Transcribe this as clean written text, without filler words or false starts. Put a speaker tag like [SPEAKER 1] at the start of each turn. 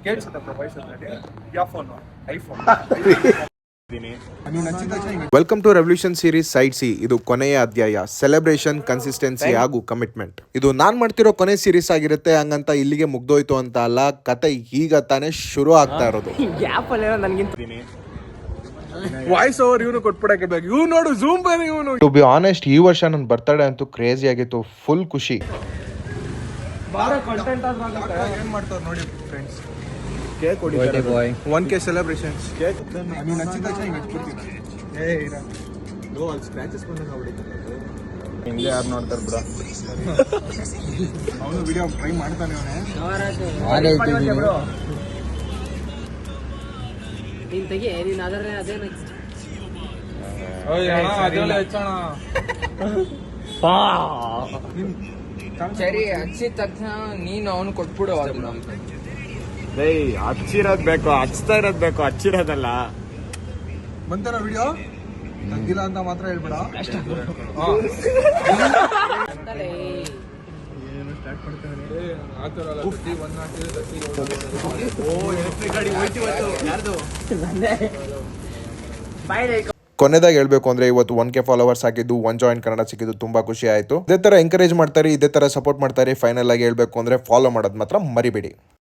[SPEAKER 1] ಕೇಳಿಸುತ್ತೆ voice ಅಲ್ಲಿ ಯಾವ phone iPhone
[SPEAKER 2] welcome to revolution series side C. ಇದು ಕೊನೆಯ ಅಧ್ಯಾಯ, ಸೆಲೆಬ್ರೇಷನ್, ಕನ್ಸಿಸ್ಟೆನ್ಸಿ ಹಾಗೂ ಕಮಿಟ್ಮೆಂಟ್. ಇದು ನಾನ್ ಮಾಡ್ತಿರೋ ಕೊನೆ ಸೀರೀಸ್ ಆಗಿರುತ್ತೆ, ಹಂಗಂತ ಇಲ್ಲಿಗೆ ಮುಗ್ದೋಯ್ತು ಅಂತ ಅಲ್ಲ. ಕತೆ ಈಗ ತಾನೇ ಶುರು ಆಗ್ತಾ ಇರೋದು.
[SPEAKER 1] ವಾಯ್ಸ್ ಓವರ್ ಇವನು ಕೊಟ್ಬಿಡಕ್ಕೆ ಬೇಕು. ಇವ್ ನೋಡು ಝೂಮ್ ಬೇರೆ ಇವನು.
[SPEAKER 2] ಟು ಬಿ ಆನೆಸ್ಟ್, ಈ ವರ್ಷ ನನ್ನ ಬರ್ತಡೇ ಅಂತೂ ಕ್ರೇಜಿ ಆಗಿತ್ತು. ಫುಲ್ ಖುಷಿ.
[SPEAKER 1] ಏನ್ ಮಾಡ್ತಾರೆ ನೋಡಿ ಫ್ರೆಂಡ್ಸ್, ಕೇಕ್ ಹೊಡಿತಾರೆ. 1K celebrations. ಕೇಕ್ ನೀವು ನಚ್ಚಿದ ತಕ್ಷಣ ಹಿಂಗೆ ಹಚ್ಬಿಡ್ತೀನಿ. ಲೋ ಅಲ್ಲಿ ಸ್ಕ್ರಾಚಸ್ ಬಂದಂಗೆ ಆಗ್ಬಿಡುತ್ತೆ. ಹಿಂಗೆ ಯಾರು ನೋಡ್ತಾರೆ ಬಿಡ. ಅವನು ವಿಡಿಯೋ ಟ್ರೈ ಮಾಡ್ತಾನೆ ಅವನೇ.
[SPEAKER 3] ನೀನ್ ತೆಗಿ, ನೀನ್ ಅದರ ಅದೇನ ಸರಿ ಹಚ್ಚಿದ ತಕ್ಷಣ ನೀನು ಅವನು ಕೊಟ್ಬಿಡು.
[SPEAKER 4] ಹಚ್ಚಿರೋದ್ ಬೇಕು, ಹಚ್ತಾ ಇರೋದ್ ಬೇಕು, ಹಚ್ಚಿರೋದಲ್ಲ.
[SPEAKER 1] ಬಂತಾನ ವಿಡಿಯೋ ತಂದಿಲ್ಲ ಅಂತ ಮಾತ್ರ ಹೇಳ್ಬೇಡ.
[SPEAKER 2] ಕೊನೆದಾಗ ಹೇಳ್ಬೇಕು ಅಂದ್ರೆ ಇವತ್ತು 1K ಫಾಲೋವರ್ಸ್ ಆಗಿದ್ದು, 1 ಜಾಯಿನ್ ಕನ್ನಡ ಸಿಕ್ಕಿದ್ದು ತುಂಬಾ ಖುಷಿ ಆಯ್ತು. ಇದೇ ತರ ಎಂಕರೇಜ್ ಮಾಡ್ತಾರೆ, ಇದೇ ತರ ಸಪೋರ್ಟ್ ಮಾಡ್ತಾರೆ. ಫೈನಲ್ ಆಗಿ ಹೇಳ್ಬೇಕು ಅಂದ್ರೆ ಫಾಲೋ ಮಾಡೋದು ಮಾತ್ರ ಮರಿಬೇಡಿ.